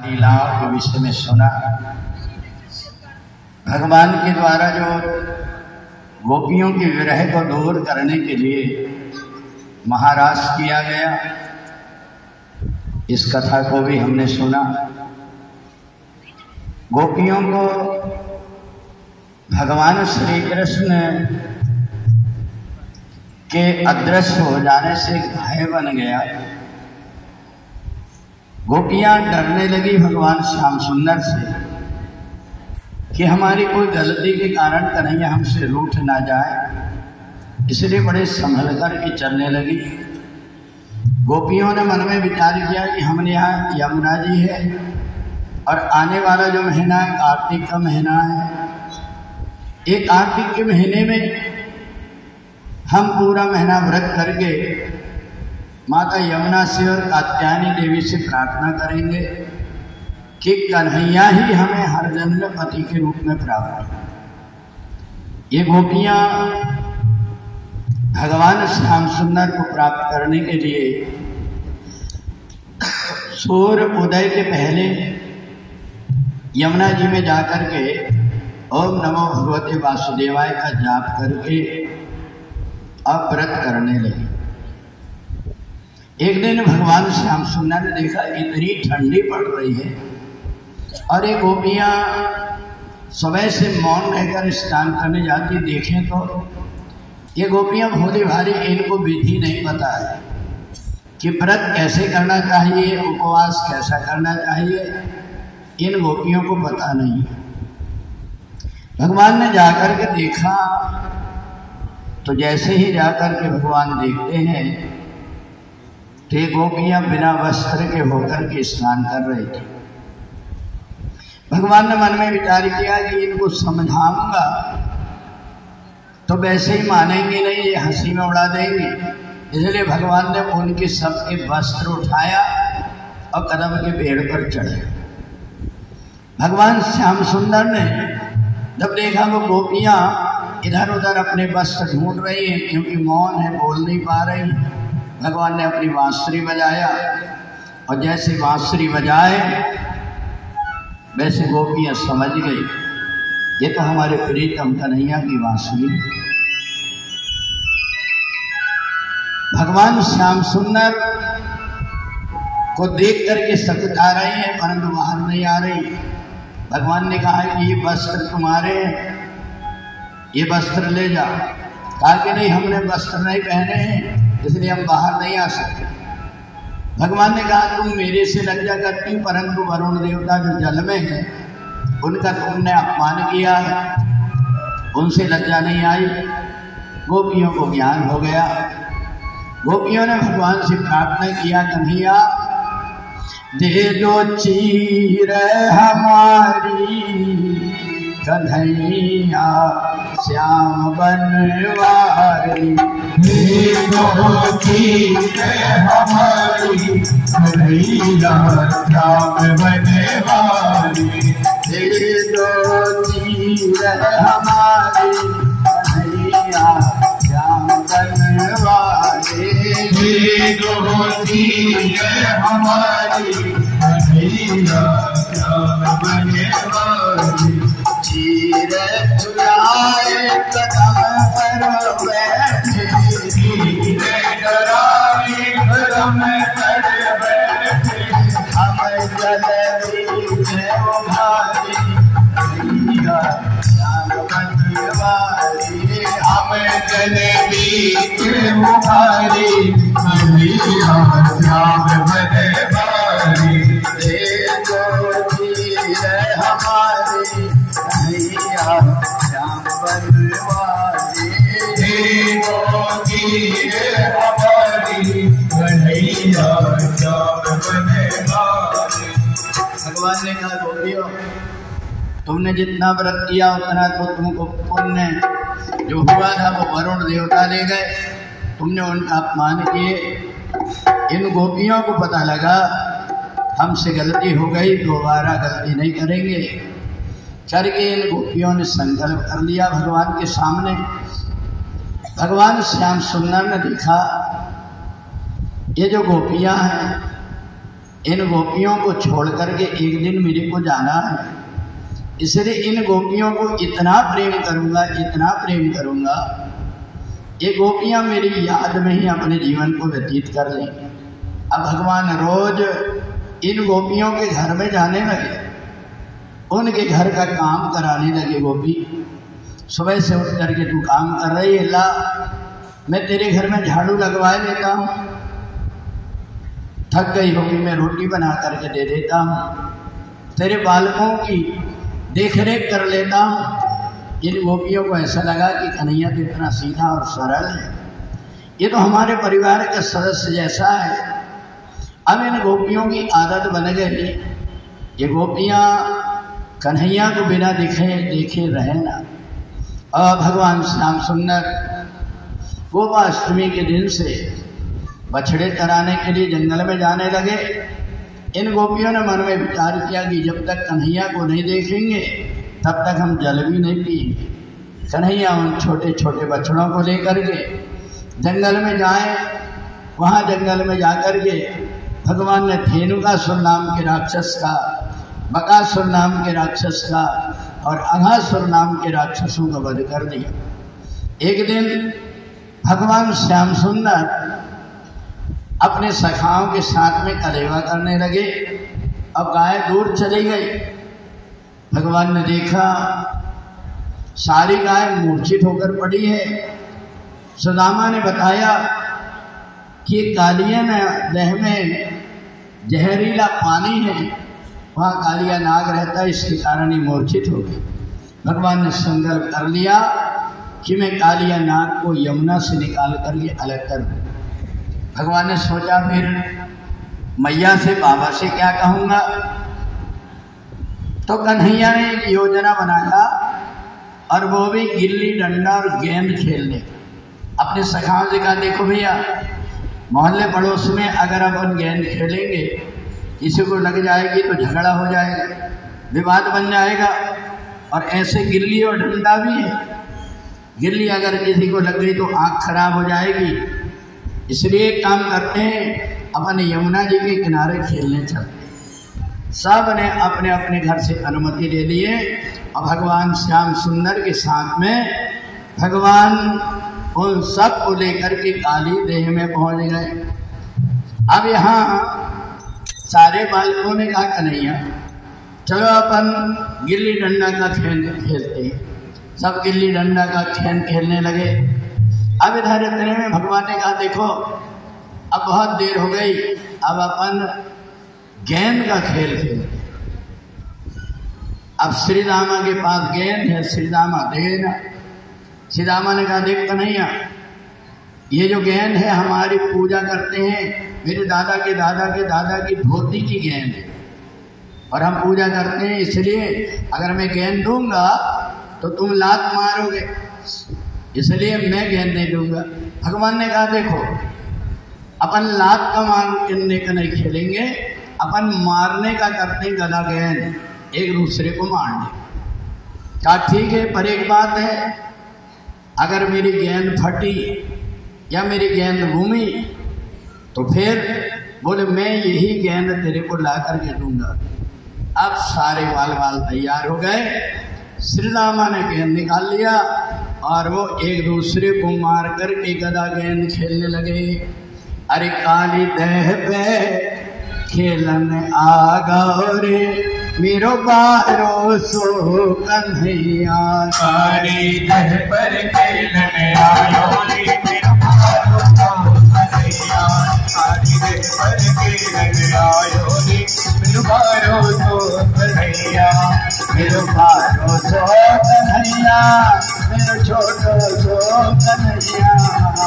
लीलाओं के विषय में सुना। भगवान के द्वारा जो गोपियों के विरह को दूर करने के लिए महाराज किया गया, इस कथा को भी हमने सुना। गोपियों को भगवान श्री कृष्ण के अदृश्य हो जाने से भय बन गया। गोपियां डरने लगी भगवान श्याम सुंदर से कि हमारी कोई गलती के कारण कन्हैया हमसे रूठ ना जाए, इसलिए बड़े संभल कर के चलने लगी। गोपियों ने मन में विचार किया कि हमने यहाँ यमुना जी है और आने वाला जो महीना है कार्तिक का महीना है। एक कार्तिक के महीने में हम पूरा महीना व्रत करके माता यमुना से और कात्यायनी देवी से प्रार्थना करेंगे कि कन्हैया ही हमें हर जन्म पति के रूप में प्राप्त हो। ये गोपियां भगवान श्याम सुंदर को प्राप्त करने के लिए सूर्य उदय के पहले यमुना जी में जाकर के ओम नमो भगवते वासुदेवाय का जाप करके अब व्रत करने लगे। एक दिन भगवान श्याम सुंदर ने देखा इतनी ठंडी पड़ रही है और ये गोपियां सुबह से मौन रहकर स्नान करने जाती। देखें तो ये गोपियां भोली भारी, इनको विधि नहीं पता है कि व्रत कैसे करना चाहिए, उपवास कैसा करना चाहिए, इन गोपियों को पता नहीं। भगवान ने जाकर के देखा तो जैसे ही जाकर के भगवान देखते हैं तो गोपियां बिना वस्त्र के होकर के स्नान कर रही थी। भगवान ने मन में विचार किया कि इनको समझाऊंगा तो वैसे ही मानेंगे नहीं, ये हंसी में उड़ा देंगे। इसलिए भगवान ने उनके सबके वस्त्र उठाया और कदम के पेड़ पर चढ़े। भगवान श्याम सुंदर ने जब देखा वो गोपियां इधर उधर अपने वस्त्र ढूंढ रही हैं क्योंकि मौन है, बोल नहीं पा रही, भगवान ने अपनी बांसुरी बजाया और जैसे बांसुरी बजाए वैसे गोपियां समझ गई ये तो हमारे प्रीतम कन्हैया की बांसुरी। भगवान श्याम सुंदर को देख करके सकुचा रही है परंतु बाहर नहीं आ रही। भगवान ने कहा कि ये वस्त्र तुम्हारे हैं, ये वस्त्र ले जा। कहा कि नहीं, हमने वस्त्र नहीं पहने हैं इसलिए हम बाहर नहीं आ सकते। भगवान ने कहा तुम मेरे से लज्जा करती, परंतु वरुण देवता जो जल में है उनका तुमने अपमान किया है, उनसे लज्जा नहीं आई। गोपियों को ज्ञान हो गया। गोपियों ने भगवान से प्रार्थना किया कन्हैया दे दो चीर हमारी, कन्हैया श्याम बनवारी। दे दो चीर हमारी, कन्हैया श्याम बनवारी। दे दो चीर हमारी, कन्हैया श्याम बनवारी। दे दो चीर हमारी, कन्हैया श्याम बनवारी। चीर चुराए कदम पर बैठे, चीर चुराए कदम पर बैठे, हम जल बीच उभारी, कन्हैया श्याम बनवारी। हम जल बीच उभारी, कन्हैया श्याम बनवारी। दे दो चीर हमारी, कन्हैया श्याम बनवारी। दे दो चीर हमारी, कन्हैया श्याम बनवारी। भगवान ने कहा गोपियों तुमने जितना व्रत किया उतना तो तुमको पुण्य जो हुआ था वो वरुण देवता ले गए, तुमने उनका अपमान किए। इन गोपियों को पता लगा हमसे गलती हो गई, दोबारा गलती नहीं करेंगे। चढ़ के इन गोपियों ने संकल्प कर लिया भगवान के सामने। भगवान श्याम सुंदर ने देखा ये जो गोपियां हैं इन गोपियों को छोड़ करके एक दिन मेरे को जाना है, इसलिए इन गोपियों को इतना प्रेम करूँगा, इतना प्रेम करूँगा, ये गोपियाँ मेरी याद में ही अपने जीवन को व्यतीत कर लेंगे। अब भगवान रोज इन गोपियों के घर में जाने लगे, उनके घर का काम कराने लगे। गोपी सुबह से उठ करके तू काम कर रही है, ला मैं तेरे घर में झाड़ू लगवा लेता हूँ, थक गई होगी मैं रोटी बना करके दे देता हूँ, तेरे बालकों की देख रेख कर लेता हूँ। इन गोपियों को ऐसा लगा कि कन्हैया तो इतना सीधा और सरल है, ये तो हमारे परिवार का सदस्य जैसा है। अब इन गोपियों की आदत बन गई, ये गोपियाँ कन्हैया को बिना देखे रहे ना। और भगवान श्याम सुंदर गोपाष्टमी के दिन से बछड़े चराने के लिए जंगल में जाने लगे। इन गोपियों ने मन में विचार किया कि जब तक कन्हैया को नहीं देखेंगे तब तक हम जल भी नहीं पिएंगे। कन्हैया उन छोटे छोटे बछड़ों को लेकर के जंगल में जाए। वहाँ जंगल में जाकर के भगवान ने धेनुकासुर नाम के राक्षस का, बकासुर नाम के राक्षस का और अघासुर नाम के राक्षसों का वध कर दिया। एक दिन भगवान श्याम सुंदर अपने सखाओं के साथ में कलेवा करने लगे। अब गाय दूर चली गई। भगवान ने देखा सारी गाय मूर्छित होकर पड़ी है। सुदामा ने बताया कि कालिया नह में जहरीला पानी है, वहाँ कालिया नाग रहता है, इसके कारण ही मूर्छित हो गई। भगवान ने संकल्प कर लिया कि मैं कालिया नाग को यमुना से निकाल करके अलग कर दूँ। भगवान ने सोचा फिर मैया से, बाबा से क्या कहूँगा, तो कन्हैया ने एक योजना बनाया और वो भी गिल्ली डंडा और गेंद खेलने। अपने सखाओं से कहा देखो भैया, मोहल्ले पड़ोस में अगर अपन गेंद खेलेंगे किसी को लग जाएगी तो झगड़ा हो जाएगा, विवाद बन जाएगा। और ऐसे गिल्ली और डंडा भी है, गिल्ली अगर किसी को लग गई तो आँख खराब हो जाएगी। इसलिए एक काम करते हैं, अपन यमुना जी के किनारे खेलने चलते। सब ने अपने अपने घर से अनुमति ले लिए और भगवान श्याम सुंदर के साथ में भगवान उन सब को लेकर के काली देह में पहुंच गए। अब यहाँ सारे बालकों ने कहा कन्हैया चलो अपन गिल्ली डंडा का खेल खेलते हैं। सब गिल्ली डंडा का खेल खेलने लगे। अब इधर इतने में भगवान ने कहा देखो अब बहुत देर हो गई, अब अपन गेंद का खेल खेलते। अब श्री रामा के पास गेंद है, श्री रामा देना। श्री रामा ने कहा देख कन्हैया, ये जो गेंद है हमारी पूजा करते हैं, मेरे दादा के दादा के दादा की धोती की गेंद है और हम पूजा करते हैं, इसलिए अगर मैं गेंद दूंगा तो तुम लात मारोगे, इसलिए मैं गेंद नहीं दूंगा। भगवान ने कहा देखो अपन लात का मारने का नहीं खेलेंगे, अपन मारने का करते गला गेंद, एक दूसरे को मारने। कहा ठीक है, पर एक बात है, अगर मेरी गेंद फटी या मेरी गेंद घूमी तो फिर बोले मैं यही गेंद तेरे को ला करके दूंगा। अब सारे बाल तैयार हो गए। श्री रामा ने गेंद निकाल लिया और वो एक दूसरे को मार कर के गदा गेंद खेलने लगे। अरे काली देह पे खेलन आ गौरे मेरो बारो सो कन्हैया, काली देह पर खेलन आयो रे मेरो बारो सो कन्हैया, काली देह पर खेलन आयो रे मेरो बारो सो कन्हैया, मेरो बारो सो कन्हैया, मेरो छोटो सो कन्हैया,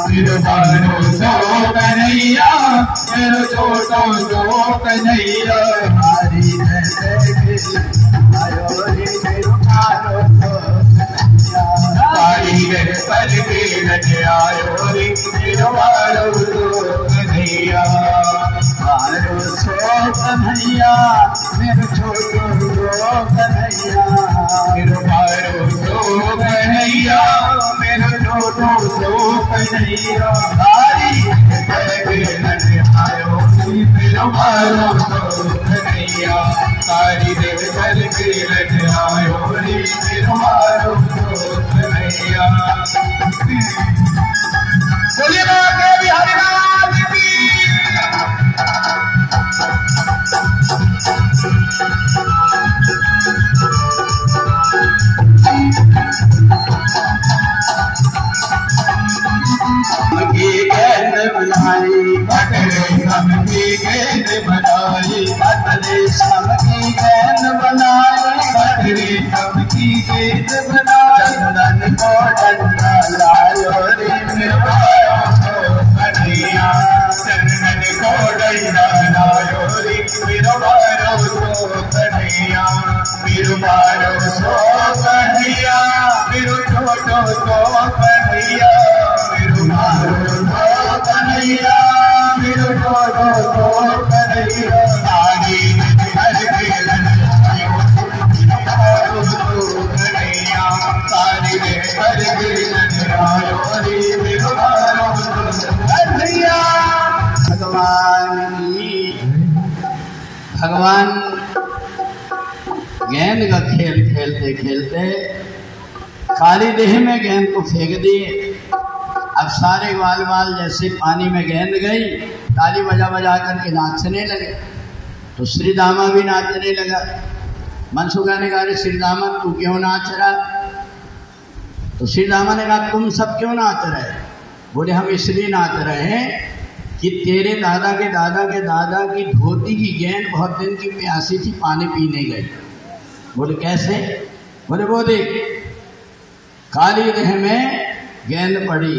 मेरो बारो सो कन्हैया, मेरो छोटो सो कन्हैया, हरी आयो रे मेरो बारो सो कन्हैया, काली देह पर खेलन आयो रे मेरो बारो सो कन्हैया, बारो सो कन्हैया, मेरो छोटो सो कन्हैया, मेरो बारो सो कन्हैया, मेरो छोटो सो कन्हैया, हरी खेलन आयो रे मेरा मारो तो कन्हैया सारी देव भर के लग आयो रे मेरा मारो तो कन्हैया। बोलिए बाबा बिहारी लाल की। गेंद बनाई बटरे सबकी गेंद बनाई बटरे सबकी गेंद बनाई बटरे सबकी गेंद बनाई चंदन को डंडा लायो रे मेरा कन्हैया चंदन को डंडा लायो रे मेरा तो कन्हैया मेरा तो कन्हैया मेरा छोटो तो कन्हैया मेरा कन्हैया मेरा छोटो कन्हैया सारी भर के लड़ायो कन्हैया सारी भर के लड़ायो रे मेरा कन्हैया। भगवान गेंद का खेल खेलते खेलते काली देह में गेंद को फेंक दिए। अब सारे ग्वाल बाल जैसे पानी में गेंद गई ताली बजा बजा करके नाचने लगे। तो श्री दामा भी नाचने लगा। मनसुखा ने कहा श्री दामा तू क्यों नाच रहा? तो श्री दामा ने कहा तुम सब क्यों नाच रहे? बोले हम इसलिए नाच रहे हैं कि तेरे दादा के दादा के दादा की धोती की गेंद बहुत दिन की प्यासी थी, पानी पीने गई। बोले कैसे? बोले वो देख काली देह में गेंद पड़ी,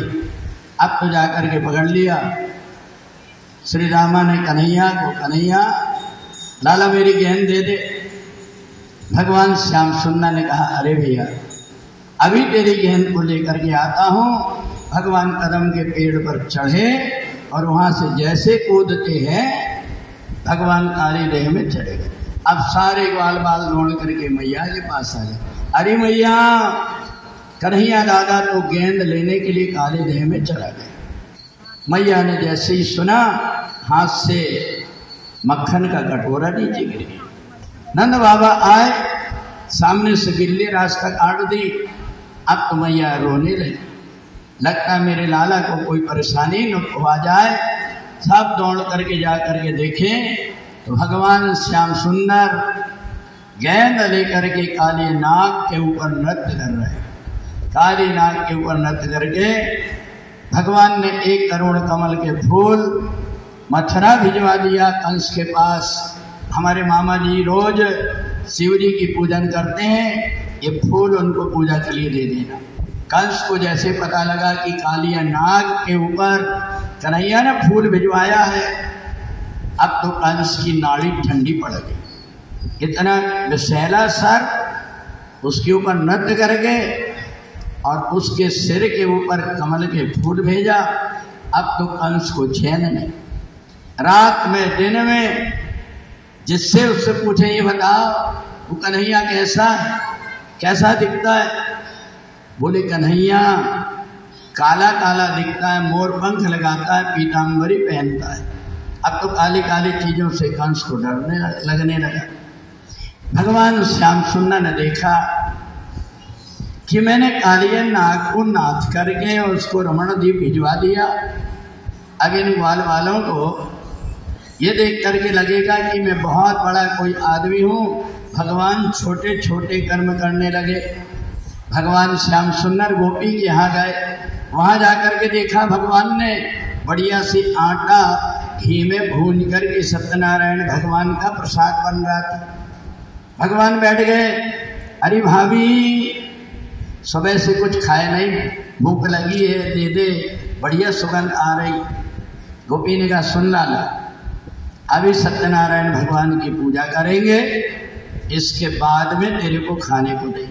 अब तो जाकर के पकड़ लिया। श्री रामा ने कन्हैया को कन्हैया लाला मेरी गेंद दे दे। भगवान श्याम सुंदर ने कहा अरे भैया अभी तेरी गेंद को लेकर के आता हूँ। भगवान कदम के पेड़ पर चढ़े और वहाँ से जैसे कूदते हैं भगवान काली देह में चले गए। अब सारे ग्वाल बाल दौड़ करके मैया के पास आ गए। अरे मैया कन्हैया दादा तो गेंद लेने के लिए काली देह में चला गया। मैया ने जैसे ही सुना हाथ से मक्खन का कटोरा नीचे गिर गया। नंद बाबा आए, सामने से गिल्ली रास्ता काट दी। अब तो मैया रोने लगी, लगता मेरे लाला को कोई परेशानी न हो जाए। सब दौड़ करके जा करके देखें तो भगवान श्याम सुंदर गेंद लेकर के काली नाग के ऊपर नृत्य कर रहे हैं। काली नाग के ऊपर नृत्य करके भगवान ने 1 करोड़ कमल के फूल मथुरा भिजवा दिया कंस के पास। हमारे मामा जी रोज शिव जी की पूजन करते हैं, ये फूल उनको पूजा के लिए दे देना। कंस को जैसे पता लगा कि कालिया नाग के ऊपर कन्हैया ने फूल भिजवाया है, अब तो कंस की नाड़ी ठंडी पड़ गई। इतना विषैला सर उसके ऊपर नृत्य करके और उसके सिर के ऊपर कमल के फूल भेजा। अब तो कंस को चैन नहीं। रात में दिन में जिससे उससे पूछे ये बताओ वो कन्हैया कैसा है, कैसा दिखता है? बोले कन्हैया काला काला दिखता है, मोर पंख लगाता है, पीताम्बरी पहनता है। अब तो काली काली चीजों से कंस को डरने लगने लगा। भगवान श्याम सुंदर ने देखा कि मैंने कालिया नाग को नाथ करके और उसको रमण द्वीप भिजवा दिया। अब इन ग्वाल वालों को ये देख करके लगेगा कि मैं बहुत बड़ा कोई आदमी हूँ। भगवान छोटे छोटे कर्म करने लगे। भगवान श्याम सुंदर गोपी के यहाँ गए, वहाँ जाकर के देखा भगवान ने बढ़िया सी आटा घी में भून करके सत्यनारायण भगवान का प्रसाद बन रहा था। भगवान बैठ गए, अरे भाभी सुबह से कुछ खाए नहीं, भूख लगी है, दे दे, बढ़िया सुगंध आ रही। गोपी ने कहा सुन लाला, अभी सत्यनारायण भगवान की पूजा करेंगे, इसके बाद में तेरे को खाने को दे।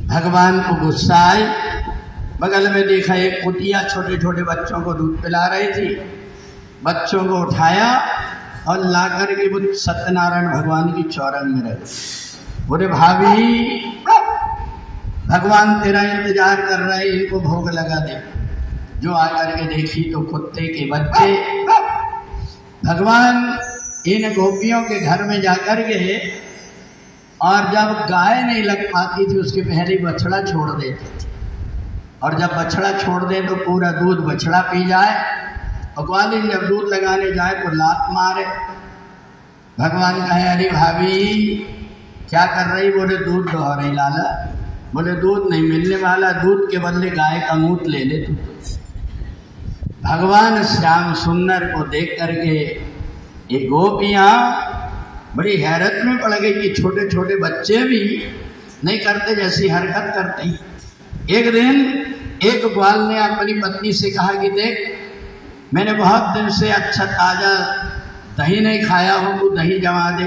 भगवान को गुस्सा आई, बगल में देखा एक कुटिया छोटे छोटे बच्चों को दूध पिला रही थी। बच्चों को उठाया और ला करके वो सत्यनारायण भगवान की चौरंग में रख। बोले भाभी भगवान तेरा इंतजार कर रहे, इनको भोग लगा दे। जो आकर के देखी तो कुत्ते के बच्चे भगवान इन गोपियों के घर में जाकर के और जब गाय नहीं लग पाती थी उसके पहले बछड़ा छोड़ देते थे, और जब बछड़ा छोड़ दे तो पूरा दूध बछड़ा पी जाए, और ग्वालिन जब दूध लगाने जाए तो लात मारे। भगवान कहे अरे भाभी क्या कर रही? बोले दूध दोह रही लाला। बोले दूध नहीं मिलने वाला, दूध के बदले गाय का मूत ले ले तू। भगवान श्याम सुंदर को देख करके ये गोपियाँ बड़ी हैरत में पड़ गई कि छोटे छोटे बच्चे भी नहीं करते जैसी हरकत करते। एक दिन एक ग्वाल ने अपनी पत्नी से कहा कि देख मैंने बहुत दिन से अच्छा ताज़ा दही नहीं खाया हूँ, तू दही जमा दे।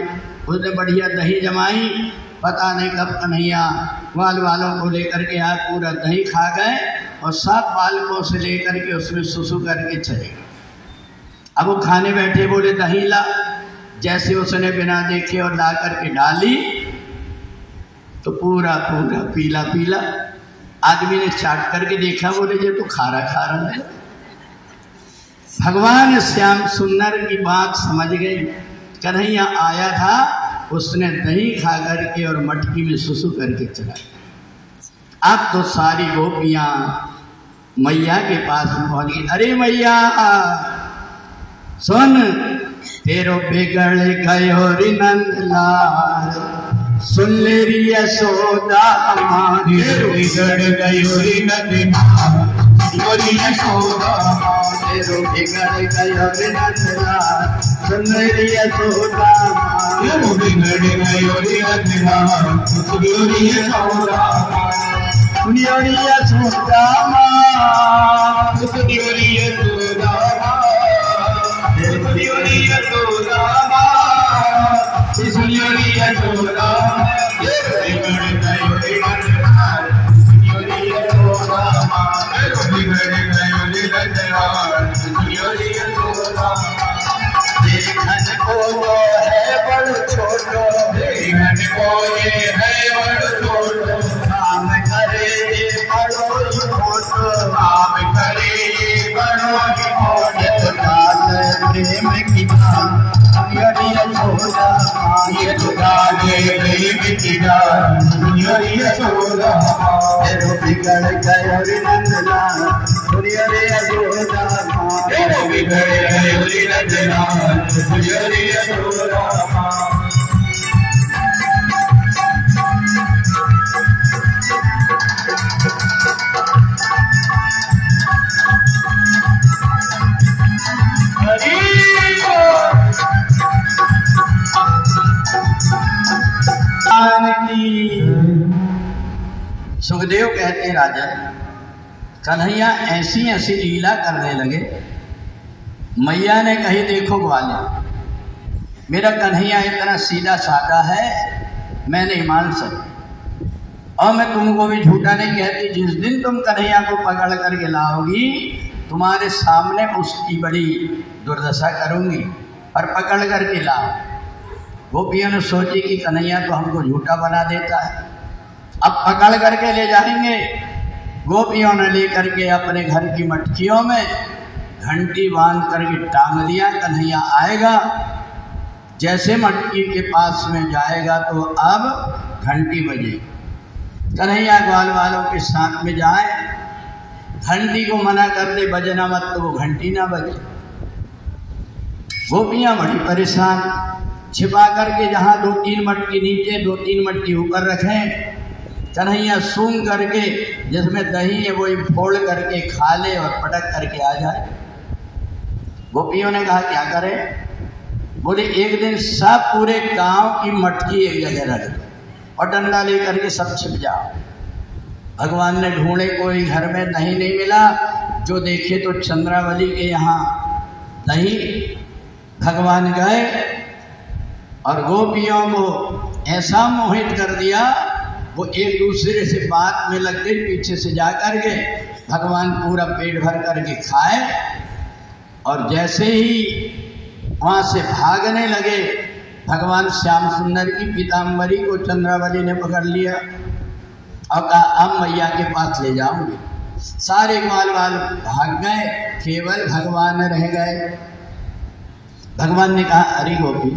उसने बढ़िया दही जमाई, पता नहीं कब कन्हैया ग्वाल वालों को लेकर के आज पूरा दही खा गए और सब बालकों से लेकर के उसमें सुसु करके चले गए। अब वो खाने बैठे, बोले दही ला। जैसे उसने बिना देखे और ला करके डाली तो पूरा पूरा पीला पीला। आदमी ने चाट करके देखा, बोले ये तो खारा खारा है। भगवान श्याम सुंदर की बात समझ गई। कन्हैया आया था, उसने दही खा करके और मटकी में सुसु करके चला। अब तो सारी गोपियां मैया के पास पहुंच गई। अरे मैया सुन, तेरो बिगड़ गयो रे नंदलाल, सुन ले री यशोदा हमारी। बिगड़ गयो रे नंदलाल, री यशोदा तेरो बिगड़ गयो रे नंदलाल, सुन ले री यशोदा हमारी। तेरो बिगड़ गयो रे नंदलाल, सुन ले री यशोदा हमारी। सुनियो री यशोदा हमारी, सुनियो री यशोदा हमारी, सुनियो री यशोदा हमारी, सुनियो री यशोदा हमारी। बिगड़ गयो रे नंदलाल, सुनियो री यशोदा हमारी। बिगड़ गयो रे नंदलाल, सुनियो री यशोदा हमारी। देखन को तो है बड़ छोटो, देखन को ये है बड़ छोटो, काम करे ये बड़ो ही मोटो, काम करे ये बड़ो ही मोटो। लाल प्रेम की बात सुनियो यशोदा हमारी। ये तो गाने प्रेम की गान, सुनियो रे यशोदा हमारी। तेरो बिगड़ गयो रे नंदलाल, सुनियो रे यशोदा हमारी। तेरो बिगड़ गयो रे नंदलाल, सुनियो रे यशोदा हमारी। सुखदेव कहते राजन, कन्हैया ऐसी ऐसी लीला करने लगे। मैया ने कही देखो ग्वालिन, मेरा कन्हैया इतना सीधा साधा है, मैं नहीं मान सकती, और मैं तुमको भी झूठा नहीं कहती। जिस दिन तुम कन्हैया को पकड़ करके लाओगी, तुम्हारे सामने उसकी बड़ी दुर्दशा करूंगी, और पकड़ करके लाओ। गोपियों ने सोची कि कन्हैया तो हमको झूठा बना देता है, अब पकड़ करके ले जाएंगे। गोपियों ने लेकर के अपने घर की मटकियों में घंटी बांध करके टांग दिया। कन्हैया आएगा, जैसे मटकी के पास में जाएगा तो अब घंटी बजे। कन्हैया ग्वाल वालों के साथ में जाए, घंटी को मना कर दे बजना मत, तो वो घंटी ना बजे। गोपियाँ बड़ी परेशान, छिपा करके जहाँ 2-3 मटकी नीचे 2-3 मटकी ऊपर रखें। कन्हैया सूंघ करके जिसमें दही है वही फोड़ करके खा ले और पटक करके आ जाए। गोपियों ने कहा क्या करें? बोले एक दिन सब पूरे गांव की मटकी एक जगह रख और डंडा लेकर के सब छिप जाओ। भगवान ने ढूंढे, कोई घर में दही नहीं मिला। जो देखे तो चंद्रावली के यहाँ दही। भगवान गए और गोपियों को ऐसा मोहित कर दिया, वो एक दूसरे से बात में लग गई। पीछे से जा कर के भगवान पूरा पेट भर करके खाए, और जैसे ही वहाँ से भागने लगे, भगवान श्याम सुंदर की पीताम्बरी को चंद्रावली ने पकड़ लिया और कहा अब मैया के पास ले जाऊंगी। सारे ग्वाल वाल भाग गए, केवल भगवान रह गए। भगवान ने कहा अरे गोपी,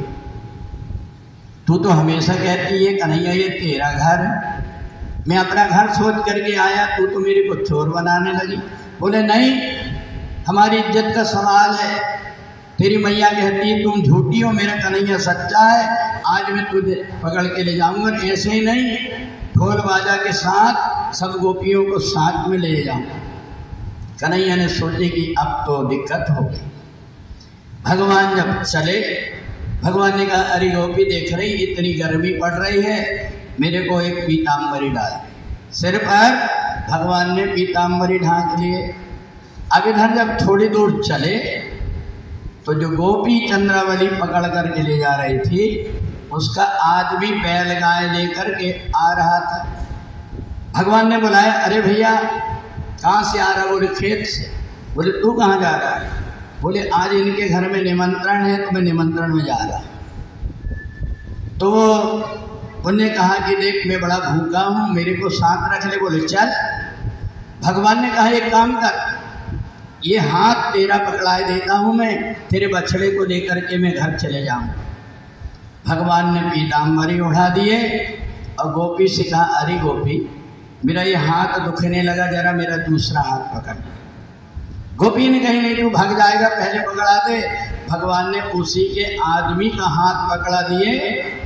तू तो हमेशा कहती है कन्हैया ये तेरा घर है, मैं अपना घर सोच करके आया, तू तो मेरे को चोर बनाने लगी। बोले नहीं, हमारी इज्जत का सवाल है। तेरी मैया कहती है तुम झूठी हो, मेरा कन्हैया सच्चा है, आज मैं तुझे पकड़ के ले जाऊंगा। और ऐसे ही नहीं, ढोल बाजा के साथ सब गोपियों को साथ में ले जाऊंगा। कन्हैया ने सोचे कि अब तो दिक्कत हो गई। भगवान जब चले, भगवान ने कहा अरे गोपी देख रही इतनी गर्मी पड़ रही है, मेरे को एक पीताम्बरी डाल। सिर पर भगवान ने पीताम्बरी ढांक लिए। अब इधर जब थोड़ी दूर चले तो जो गोपी चंद्रावली पकड़ करके ले जा रही थी, उसका आदमी बैल गाय लेकर के आ रहा था। भगवान ने बुलाया, अरे भैया कहाँ से आ रहा? बोले खेत से। बोले तू कहाँ जा रहा है? बोले आज इनके घर में निमंत्रण है, तो मैं निमंत्रण में जा रहा। तो उन्होंने कहा कि देख मैं बड़ा भूखा हूँ, मेरे को साथ रख ले। बोले चल। भगवान ने कहा एक काम कर, ये हाथ तेरा पकड़ाए देता हूँ मैं, तेरे बछड़े को लेकर के मैं घर चले जाऊँ। भगवान ने पीताम्बरी उड़ा दिए और गोपी से कहा अरे गोपी, मेरा ये हाथ दुखने लगा, जरा मेरा दूसरा हाथ पकड़। गोपी ने कही नहीं तू भाग जाएगा, पहले पकड़ा दे। भगवान ने उसी के आदमी का हाथ पकड़ा दिए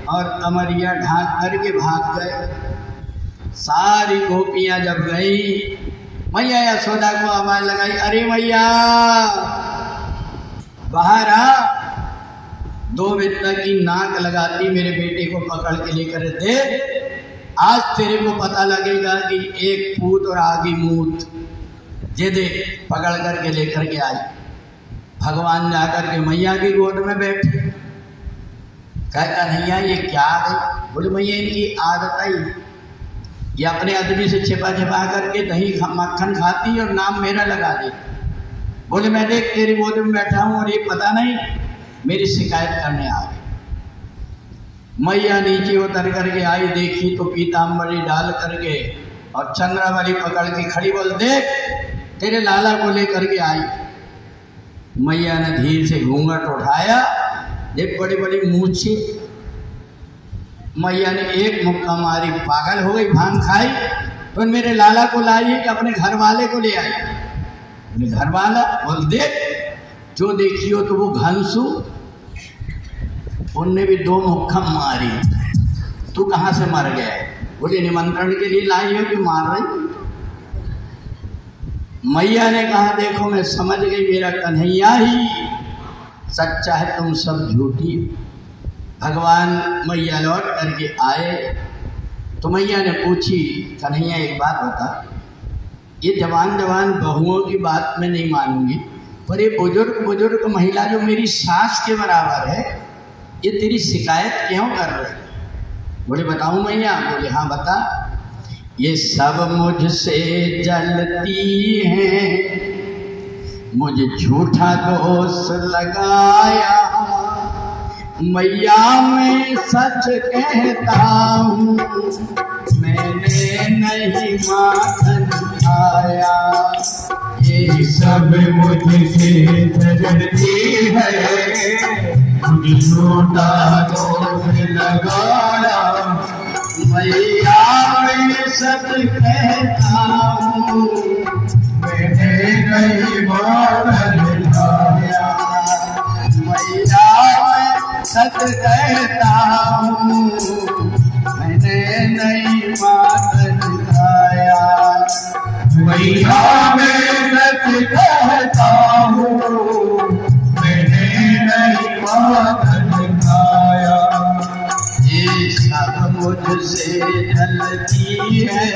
और कमरिया ढांक करके भाग गए। सारी गोपियां जब गई, मैया यशोदा को आवाज लगाई, अरे मैया बाहर आ, 2 बित्ता की नाक लगाती मेरे बेटे को पकड़ के लेकर दे। आज तेरे को पता लगेगा कि एक पूत और आगी मूत। जे दे पकड़ करके लेकर के आई। भगवान जाकर के मैया की गोद में बैठे। कहता कन्हैया ये क्या है? बोले मैया इनकी आदत ही, ये अपने आदमी से छिपा छिपा करके दही मक्खन खाती और नाम मेरा लगा दी। बोले मैं देख तेरी गोद में बैठा हूँ और ये पता नहीं मेरी शिकायत करने आ गई। मैया नीचे उतर करके आई, देखी तो पीताम्बरी डाल करके और चंद्रावली पकड़ के खड़ी। बोल देख तेरे लाला को लेकर के आई। मैया ने धीरे से घूंघट उठाया, देख बड़ी बड़ी मूछी। मैया ने एक मुक्का मारी, पागल हो गई, भांग खाई। तो मेरे लाला को लाइए कि अपने घर वाले को ले आई। अपने घर वाला? बोल देख जो देखी हो तो वो घनसू, उनने भी 2 मुक्का मारी। तू कहाँ से मर गया? बोले निमंत्रण के लिए लाई हो कि मार रही? मैया ने कहा देखो मैं समझ गई मेरा कन्हैया ही सच्चा है, तुम सब झूठी। भगवान मैया लौट करके आए तो मैया ने पूछी, कन्हैया एक बात बता, ये जवान जवान बहुओं की बात मैं नहीं मानूंगी, पर ये बुजुर्ग महिला जो मेरी सास के बराबर है, ये तेरी शिकायत क्यों कर रही? बोले बताऊं मैया? बोले हाँ बता। ये सब मुझसे जलती हैं, मुझे झूठा दोष लगाया। मैया मैं सच कहता हूँ, मैंने नहीं माखन खाया। ये सब मुझसे जलती है, मुझे झूठा दोष लगाया। मैया मैं सच कहता हूँ, मैंने नहीं माखन खाया। मैया मैं सच कहता हूँ, मैंने नहीं माखन खाया। मैया मैं सच कहता हूँ, मैंने नहीं माखन खाया। ये सब मुझसे जलती है,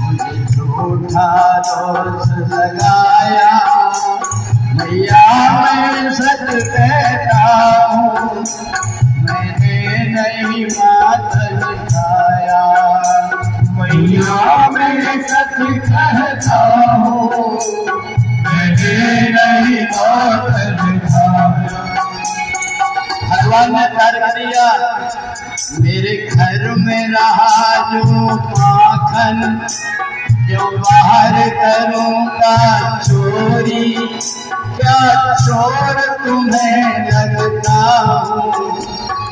मुझे झूठा दोष लगाया। मैया मैं सच कहता हूँ, मैंने नहीं माखन खाया। मैया मैं सच कहता हूँ, मैंने नहीं माखन खाया। भगवान ने कर दिया, मेरे घर में रहा जो माखन, क्यों बाहर करूँगा चोरी, क्या चोर तुम्हें लगता हूँ,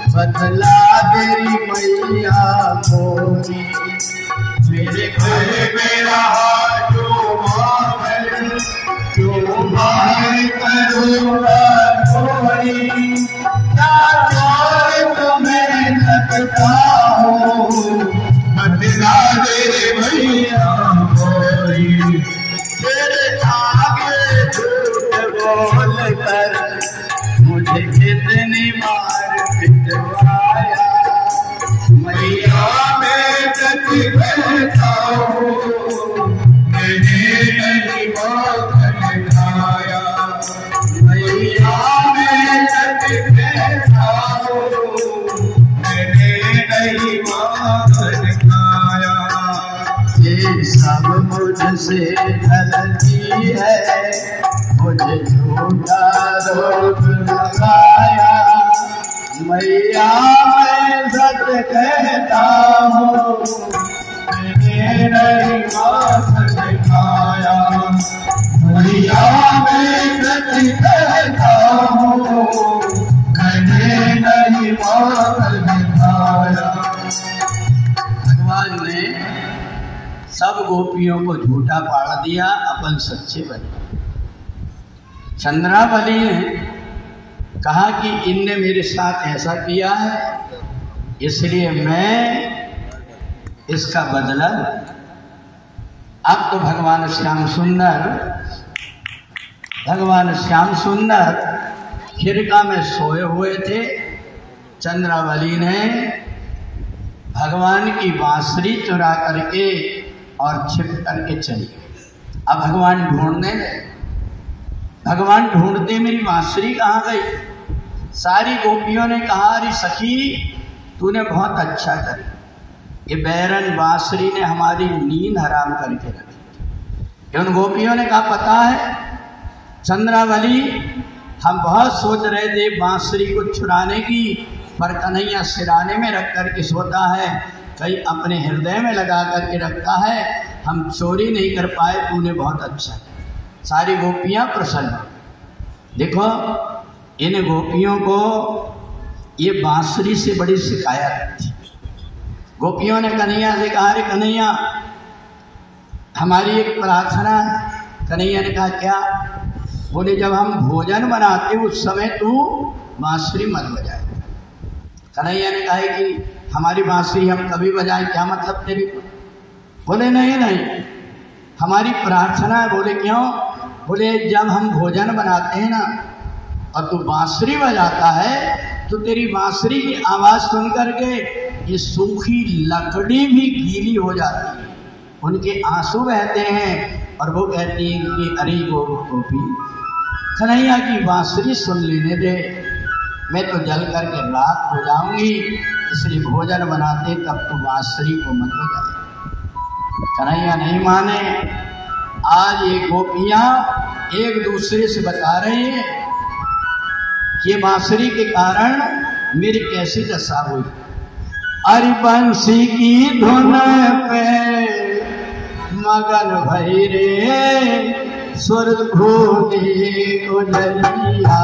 बदला तेरी मैया मोरी। मेरे घर मेरा जो मांगल, क्यों बाहर करूँगा चोरी, क्या चोर तुम्हें लगता हूँ, बदला तेरी मैया मोरी। तेरे आगे झूठ बोल कर मुझे कितनी बार पिटवाया, मैया मैं सच कहता हूँ, मैंने नहीं माखन खाया। मैया मैं सच कहता हूँ, मैंने नहीं माखन खाया। ये सब मुझसे गलती है, मुझे झूठा रोग लगाया। मैया मैं सच कहता हूँ, मैंने नहीं माखन खाया। मैया मैं सच कहता हूँ, मैंने नहीं माखन खाया। भगवान ने सब गोपियों को झूठा पाड़ दिया, अपन सच्चे बने। चंद्रावली ने कहा कि इनने मेरे साथ ऐसा किया है, इसलिए मैं इसका बदला। अब तो भगवान श्याम सुंदर खिरका में सोए हुए थे। चंद्रावली ने भगवान की बांसुरी चुरा करके और छिप करके चली गई। अब भगवान ढूंढने गए। भगवान ढूंढते मेरी बांसुरी कहाँ गई। सारी गोपियों ने कहा अरे सखी तूने बहुत अच्छा करी, ये बैरन बांसुरी ने हमारी नींद हराम करके रखी। उन गोपियों ने कहा पता है चंद्रावली, हम बहुत सोच रहे थे बांसुरी को छुड़ाने की, पर कन्हैया सिराने में रख करके सोता है, कहीं अपने हृदय में लगा करके रखता है, हम चोरी नहीं कर पाए। तूने बहुत अच्छा। सारी गोपियाँ प्रसन्न। देखो इन गोपियों को ये बांसुरी से बड़ी शिकायत थी। गोपियों ने कन्हैया से कहा अरे कन्हैया हमारी एक प्रार्थना है। कन्हैया ने कहा क्या? बोले जब हम भोजन बनाते उस समय तू बांसुरी मत बजाए। कन्हैया ने कहा कि हमारी बांसुरी हम कभी बजाएं, क्या मतलब तेरी? बोले नहीं हमारी प्रार्थना है। बोले क्यों? बोले जब हम भोजन बनाते हैं ना और तू बांसुरी बजाता है तो तेरी बांसुरी की आवाज़ सुन करके ये सूखी लकड़ी भी गीली हो जाती है, उनके आंसू बहते हैं और वो कहती है कि अरे गोपी कन्हैया की बांसुरी सुन लेने दे, मैं तो जल करके राख हो जाऊंगी, इसलिए भोजन बनाते तब तो बांसुरी को मत बजाए। कन्हैया नहीं माने। आज ये गोपियाँ एक दूसरे से बता रही हैं कि बांसुरी के कारण मेरी कैसी दशा हुई। अरे बंसी की धुन पे मगन भई रे सुर भूली गुजरिया,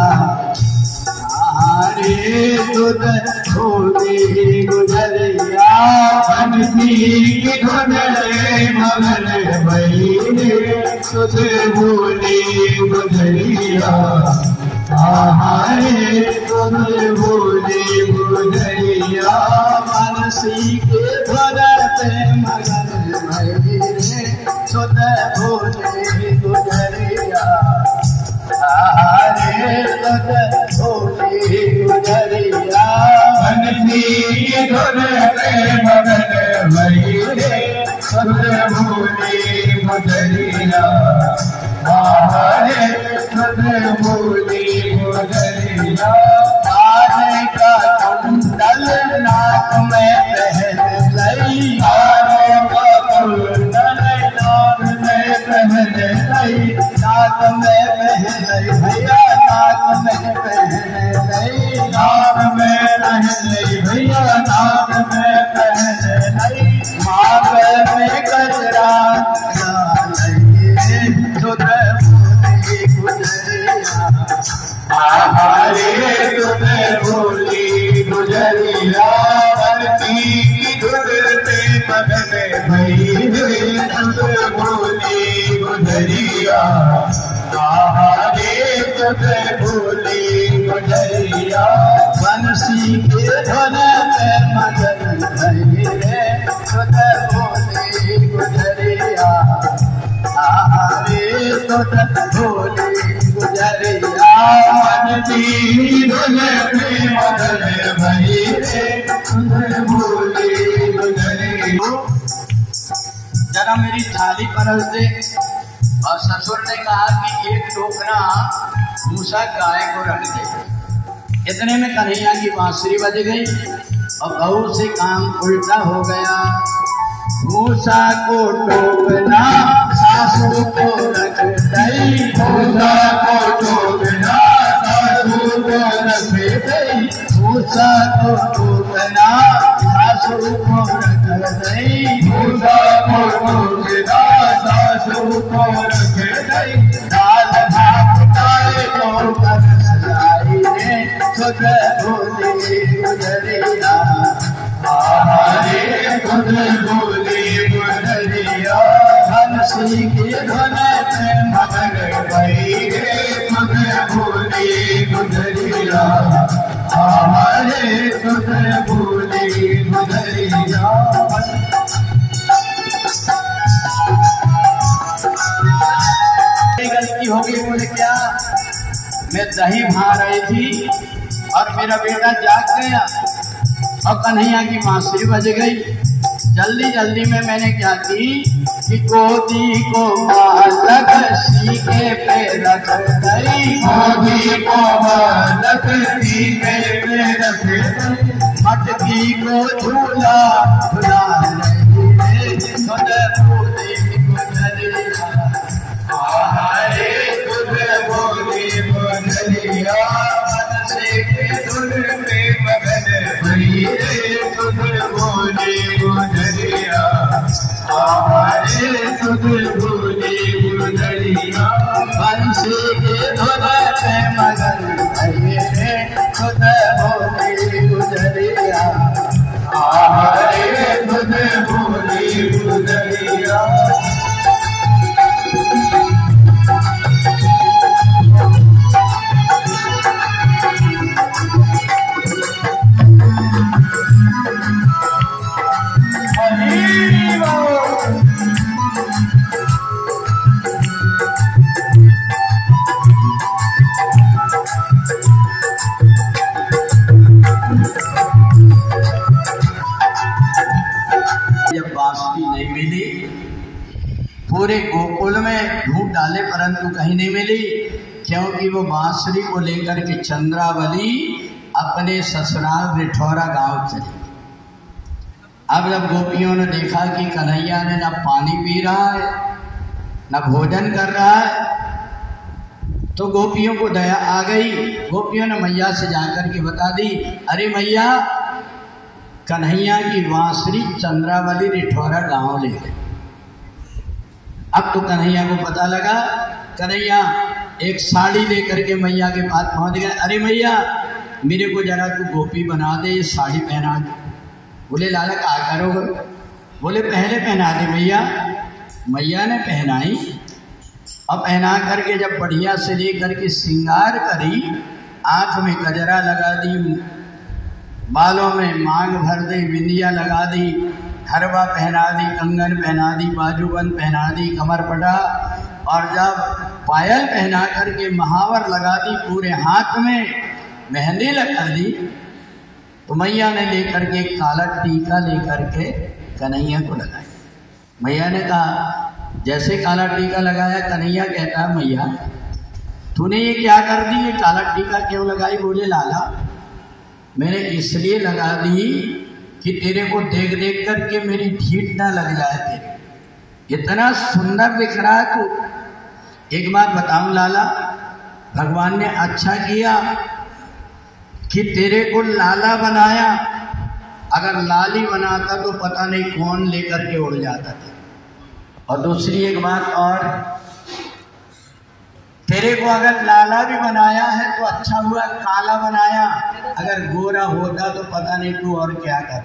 रे दूध भूली गुजरिया। बंसी की धुन पे मगन भई रे सुर भूली गुजरिया, हमारे तुम भूली गुजरिया। बंसी के धुन पे मगन भई रे सुध भूली गुजरिया, हमारे सुध भूली गुजरिया। बंसी के धुन पे मगन भई रे सुध भूली गुजरिया, हमारे सुध भूली गुजरिया। कान का कुंडल नाक में पहन लई, कान का कुंडल नाक में पहन लई, नाक में पहन लई भैया, नाक में पहन लई, नाक में पहन लई भैया, नाक में पहन लई। मांग में गजरा हरे तुझे भूली गुजरिया, बंसी के धुन में मगन भई रे तुझे भूली गुजरिया, हरे तुझे भूली गुजरिया, बंसी धुन में मगन भई रे तुझे भूली गुजरिया। जरा मेरी थाली परस दे। और ससुर ने कहा कि एक टोकरा भूसा गाय को रख दे। इतने में कन्हैया की बांसुरी बज गई और बहू से काम उल्टा हो गया। भूसा को टोकना सासू को रख दई, भूसा को टोकना सासू को रख दई, भूसा को टोकना सासू को रख दई, भूसा को टोकना सासू को रख दई। दाल भात खाए तो कर सजाई रे तुझे भूली गुजरिया, हरे तुझे भूली गुजरिया, बंसी की धुन में मगन भई रे तुझे भूली गुजरिया, हरे तुझे भूली गुजरिया। गलती हो गई। बोले क्या? मैं दही भा रही थी और मेरा बेटा जाग गया और कन्हैया की बांसुरी बज गई। जल्दी जल्दी में मैंने क्या की कि गोदी को बालक सीखे पे रख दई, गोदी को बालक सीखे पे रख दई, मटकी को झूला झूला रही रे तुझे भूली गुजरिया, हरे तुझे भूली गुजरिया, बंसी के धुन में मगन भई रे तुझे भूली गुजरिया, हरे तुझे भूली गुजरिया। बंसी के धुन में मगन भई रे तुझे भूली गुजरिया, हरे तुझे भूली गुजरिया। जब बांसुरी नहीं मिली, पूरे गोकुल में ढूंढ डाले परंतु कहीं नहीं मिली, क्योंकि वो बांसुरी को लेकर के चंद्रावली अपने ससुराल रिठौरा गांव चली। अब जब गोपियों ने देखा कि कन्हैया ने न पानी पी रहा है न भोजन कर रहा है, तो गोपियों को दया आ गई। गोपियों ने मैया से जाकर के बता दी, अरे मैया, कन्हैया की बांसुरी चंद्रावली रिठौरा गांव ले गए। अब तो कन्हैया को पता लगा। कन्हैया एक साड़ी लेकर के मैया के पास पहुंच गए। अरे मैया, मेरे को जरा तू गोपी बना दे, ये साड़ी पहना दे। बोले लाला क्या करोगे? बोले पहले पहना दे मैया। मैया ने पहनाई और पहना करके जब बढ़िया से लेकर के श्रृंगार करी, आँख में गजरा लगा दी, बालों में मांग भर दी, बिंदिया लगा दी, हरवा पहना दी, कंगन पहना दी, बाजूबंद पहना दी, कमर पटा, और जब पायल पहना करके महावर लगा दी, पूरे हाथ में मेहंदी लगा दी, तो मैया ने लेकर के काला टीका लेकर के कन्हैया को लगाया। मैया ने कहा, जैसे काला टीका लगाया, कन्हैया कहता है मैया तूने ये क्या कर दी, ये काला टीका क्यों लगाई? बोले लाला, मैंने इसलिए लगा दी कि तेरे को देख देख करके मेरी ठीठ ना लग जाए, तेरे इतना सुंदर दिख रहा है तू। एक बात बताऊं लाला, भगवान ने अच्छा किया कि तेरे को लाला बनाया। अगर लाली बनाता तो पता नहीं कौन लेकर के उड़ जाता था। और दूसरी एक बात और, तेरे को अगर लाला भी बनाया है तो अच्छा हुआ काला बनाया, अगर गोरा होता तो पता नहीं तू और क्या कर।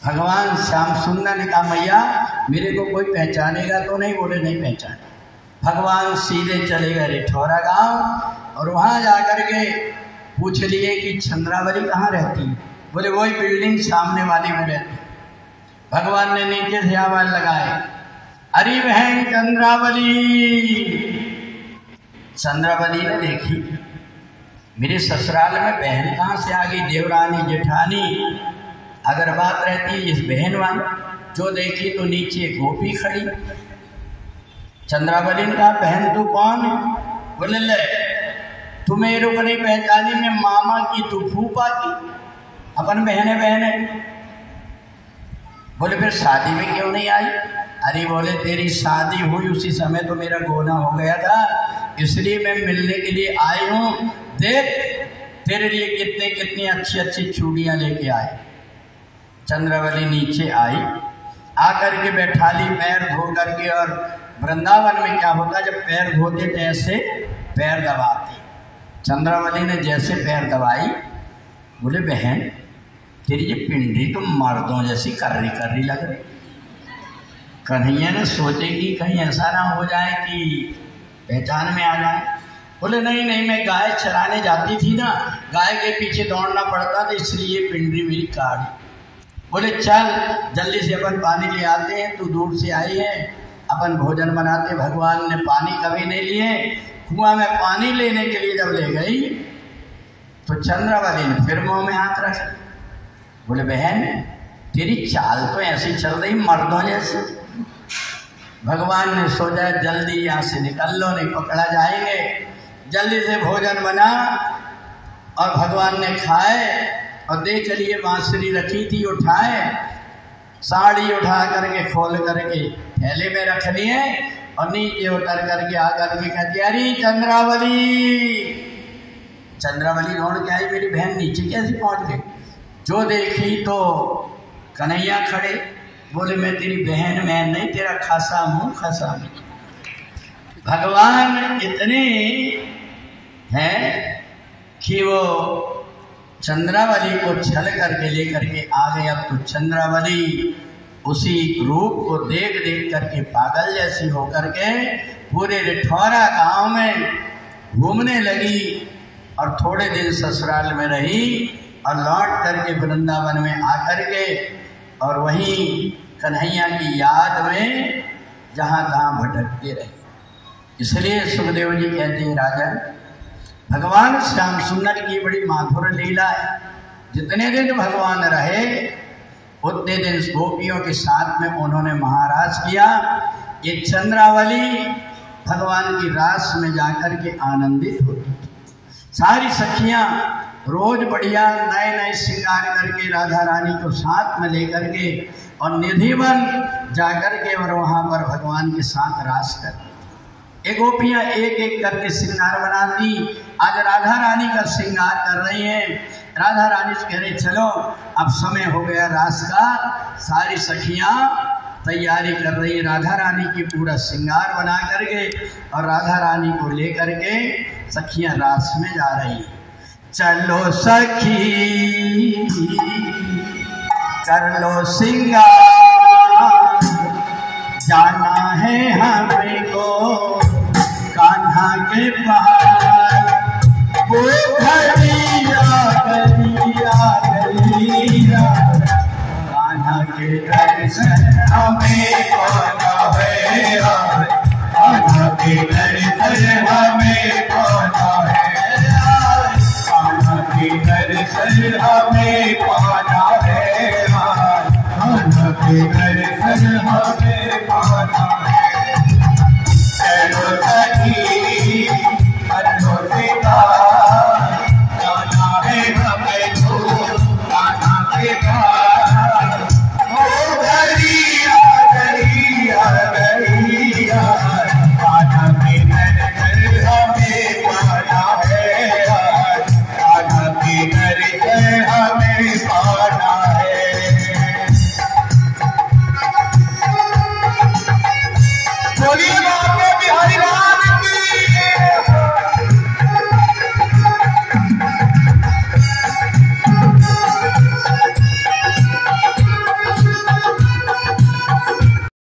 भगवान श्याम सुंदर ने कहा मैया मेरे को कोई पहचानेगा तो नहीं? बोले नहीं पहचाने। भगवान सीधे चले गए रिठौरा गांव और वहां जाकर के पूछ लिए कि चंद्रावली कहाँ रहती। बोले वही बिल्डिंग सामने वाली में रहती। भगवान ने नीचे से आवाज लगाए, अरे बहन चंद्रावली। चंद्रावली ने देखी, मेरे ससुराल में बहन कहाँ से आ गई, देवरानी जेठानी अगर बात रहती इस बहन वाली। जो देखी तो नीचे गोपी खड़ी। चंद्रावली ने कहा, बहन तू कौन है? बोले ले, तू मेरे को नहीं पहचानी, मैं मामा की तू फूफा की, अपन बहने बहने। बोले फिर शादी में क्यों नहीं आई? अरे बोले तेरी शादी हुई उसी समय तो मेरा गोना हो गया था, इसलिए मैं मिलने के लिए आई हूँ। देख तेरे लिए कितने कितनी अच्छी अच्छी चूड़ियाँ लेके आए। चंद्रावली नीचे आई, आकर के बैठा ली पैर धो करके। और वृंदावन में क्या होता, जब पैर धोते थे ऐसे पैर दबाते। चंद्रावली ने जैसे पैर दबाई, बोले बहन तेरी ये पिंडी तो मर्दों जैसी कर्री कर्री लग रही। कन्हैया ने सोचे कि कहीं ऐसा ना हो जाए कि पहचान में आ जाए। बोले नहीं नहीं, मैं गाय चराने जाती थी ना, गाय के पीछे दौड़ना पड़ता था, इसलिए पिंडी मेरी काढ़ी। बोले चल जल्दी से अपन पानी ले आते हैं, तू दूर से आई है, अपन भोजन बनाते। भगवान ने पानी कभी नहीं लिए। कुआं में पानी लेने के लिए जब ले गई तो चंद्रावली ने फिर मुंह में हाथ रखा। बोले बहन तेरी चाल तो ऐसी चल रही मर्दों जैसे। भगवान ने सोचा जल्दी यहाँ से निकल लो, नहीं पकड़ा जाएंगे। जल्दी से भोजन बना और भगवान ने खाए और देख लिए बांसुरी रखी थी, उठाए, साड़ी उठा करके खोल करके थैले में रख लिए और नीचे उतर करके आकर के कहती, अरे चंद्रावली। चंद्रावली दौड़ के आई, मेरी बहन नीचे कैसे पहुंच गई? जो देखी तो कन्हैया खड़े। बोले मैं तेरी बहन, मैं नहीं, तेरा खासा मुंह खासा मुंह। भगवान इतने हैं कि वो चंद्रावली को छल करके लेकर के आ गए। अब तो चंद्रावली उसी रूप को देख देख करके पागल जैसी होकर के पूरे रिठौरा गांव में घूमने लगी और थोड़े दिन ससुराल में रही और लौट करके वृंदावन में आकर के और वहीं कन्हैया की याद में जहाँ तहाँ भटकते रहे। इसलिए सुखदेव जी कहते हैं, राजन भगवान श्याम सुंदर की बड़ी माधुर लीला है। जितने दिन भगवान रहे उतने दिन गोपियों के साथ में उन्होंने महाराज किया। ये चंद्रावली भगवान की रास में जाकर के आनंदित होती। सारी सखियां रोज बढ़िया नए नए श्रृंगार करके राधा रानी को साथ में लेकर के और निधिवन जाकर के और वहाँ पर भगवान के साथ रास कर। एक गोपियाँ एक एक करके श्रृंगार बनाती। आज राधा रानी का श्रृंगार कर रही हैं। राधा रानी से कह रही चलो अब समय हो गया रास का। सारी सखियाँ तैयारी कर रही है राधा रानी की पूरा श्रृंगार बना करके और राधा रानी को लेकर के सखियाँ रास में जा रही हैं। चलो सखी कर लो श्रृंगार, जाना है हमको कान्हा के पार। वो घड़िया गलिया गलिया कान्हा के दर्शन हमें पाना है। कान्हा के दर्शन हमें पाना है। कान्हा के दर्शन हमें पाना है। कान्हा के दर्शन हमें